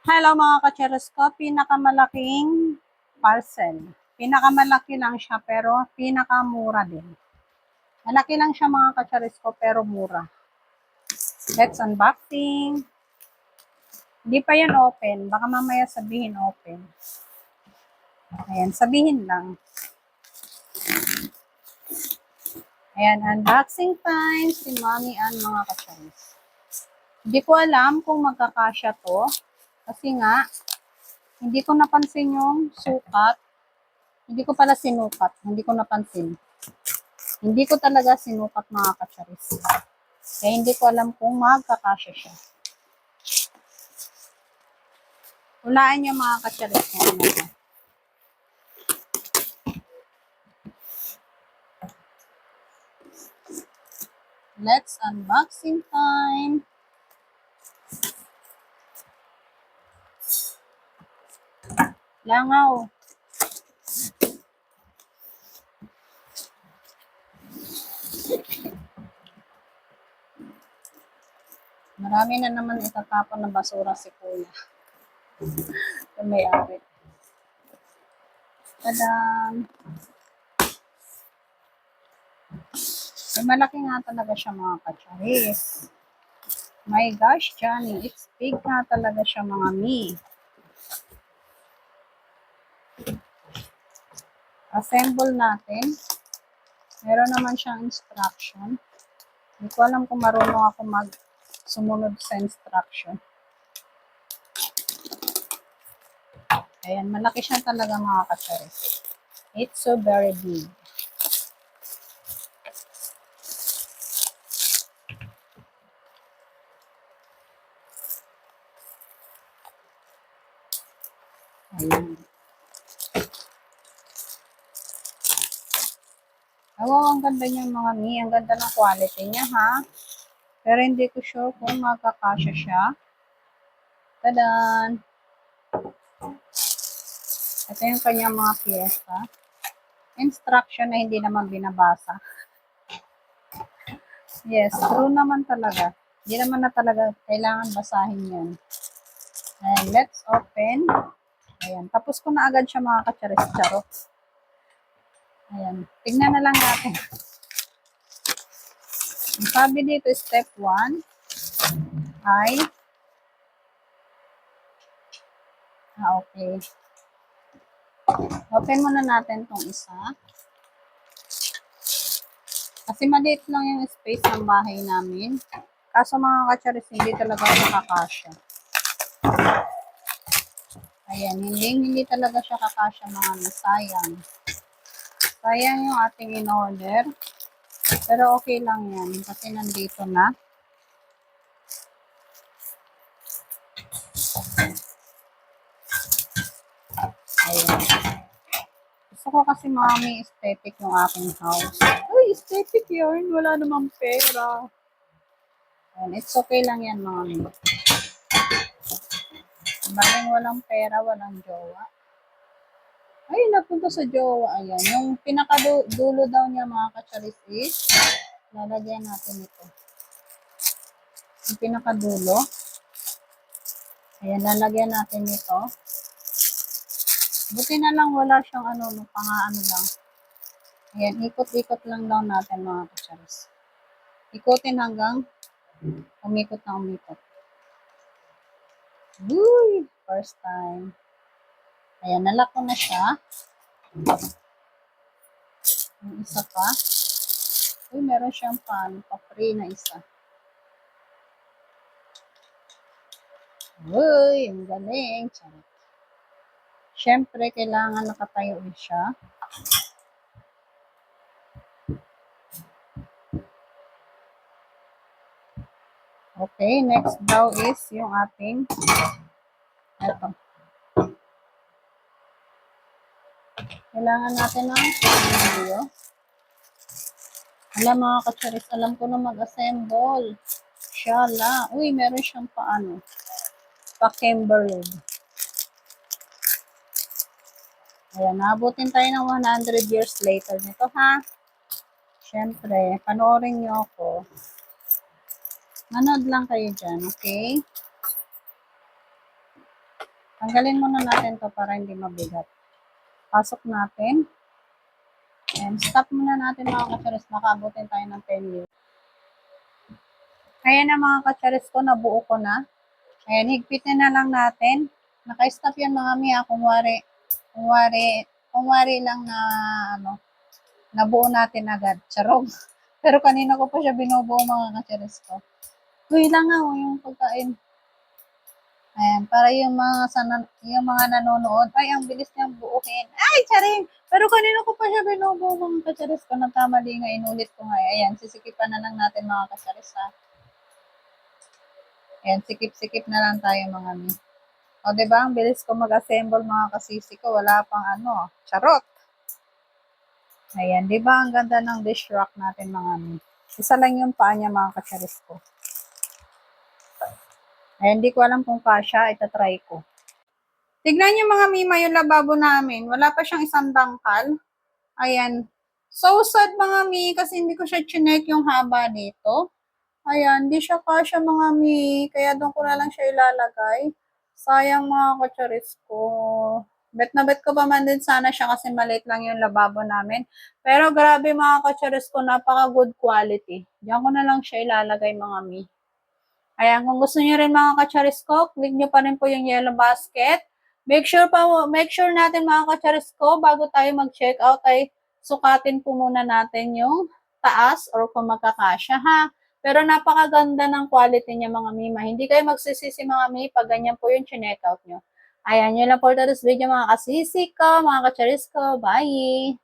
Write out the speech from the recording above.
Hello mga kacheros ko, pinakamalaking parcel. Pinakamalaki lang siya pero pinakamura din. Malaki lang siya mga kacheros ko pero mura. Let's unboxing. Hindi pa yan open. Baka mamaya sabihin open. Ayan, sabihin lang. Ayan, unboxing time si Mommy and mga kacheros. Hindi ko alam kung magkakasya to. Kasi nga, hindi ko napansin yung sukat. Hindi ko pala sinukat. Hindi ko napansin. Hindi ko talaga sinukat mga kacharis. Kaya hindi ko alam kung magkakasya siya. Hulaan niyo mga kacharis kung ano siya. Let's unboxing time. Langaw. Marami na naman itatapon na basura si Kuya. Ito may-ari. Tadam! Ay, malaki nga talaga siya mga kacharis. My gosh, Johnny. It's big nga talaga siya mga mi. Assemble natin. Meron naman siyang instruction. Hindi ko alam kung marunong ako sumunod sa instruction. Ayan, malaki siya talaga mga kacharis. It's so very big. Ayan. Oh, ang ganda niya mga mi. Ang ganda ng quality niya ha. Pero hindi ko sure kung magkakasya siya. Tadan! Ito yung kanyang mga piyesta. Instruction na hindi naman binabasa. Yes, true naman talaga. Hindi naman na talaga kailangan basahin yan. And let's open. Ayan. Tapos ko na agad siya mga kacharis charot. Ayan. Tignan na lang natin. Ang sabi dito, step 1 ay okay. Open muna natin tong isa. Kasi maliit lang yung space ng bahay namin. Kaso mga kacharis, hindi talaga kakasya. Ayan, hindi talaga siya kakasya mga sayang. Sayang yung ating in-order. Pero okay lang yan kasi nandito na. Ayan. Gusto ko kasi mami aesthetic yung aking house. Uy, aesthetic yun. Wala namang pera. Ayan, it's okay lang yan mami. Baling walang pera, walang jowa. Ay, napunta sa jowa. Ayan. Yung pinakadulo daw niya mga kacharis is, lalagyan natin ito. Yung pinakadulo. Ayan, lalagyan natin ito. Buti na lang wala siyang pang-ano lang. Ayan, ikot-ikot lang daw natin mga kacharis. Ikutin hanggang umikot na umikot. Uy! First time. Ayan, nalock ko na siya. Yung isa pa. Uy, meron siyang pa-free na isa. Uy, ang galing. Charot. Siyempre, kailangan nakatayo siya. Okay, next daw is yung ating eto. Kailangan natin ng video. Alam mga kacharis, alam ko na mag-assemble. Shala. Uy, meron siyang pa-Kimberly. Ayan, naabutin tayo ng 100 years later nito ha. Siyempre, panoorin niyo ako. Manood lang kayo dyan, okay? Tanggalin muna natin to para hindi mabigat. Pasok natin. And stop muna natin mga kacharis. Makaabutin tayo ng 10 years. Ayan na mga kacharis ko, nabuo ko na. Ayan, higpitin na lang natin. Naka-stop yan mga miya. Kung wari lang na, nabuo natin agad. Charong. Pero kanina ko pa siya binubuo mga kacharis ko. Uy lang nga, yung pagkain. Ayan, para yung mga nanonood, ay, ang bilis niyang buuhin. Ay, charing! Pero kanina ko pa siya binubuo mga kacharis ko. Nagkamali nga, inulit ko nga. Ayan, sisikipan na lang natin mga kacharis ha. Ayan, sikip-sikip na lang tayo mga mi. O, diba? Ang bilis ko mag-assemble mga kasisi ko. Wala pang charot. Ayan, diba? Ang ganda ng dish rack natin mga mi. Isa lang yung paa niya mga kacharis ko. Ayan, hindi ko alam kung kasya. Itatry ko. Tignan niyo mga mima yung lababo namin. Wala pa siyang isang dangkal. Ayan. So sad mga mi kasi hindi ko siya chinek yung haba dito. Ayan, hindi siya kasya mga mi. Kaya doon ko na lang siya ilalagay. Sayang mga kacharis ko. Bet na bet ko pa man din sana siya kasi maliit lang yung lababo namin. Pero grabe mga kacharis ko, napaka good quality. Diyan ko na lang siya ilalagay mga mi. Ayan, kung gusto niyo rin mga kacharis ko, click niyo pa rin po yung yellow basket. Make sure natin mga kacharis ko, bago tayo mag-check out ay sukatin po muna natin yung taas or kung magkakasya ha. Pero napakaganda ng quality niya mga mima. Hindi kayo magsisisi mga mi pag ganyan po yung check out nyo. Ayan, yun lang for today's video mga kasisi ko, mga kacharis ko. Bye!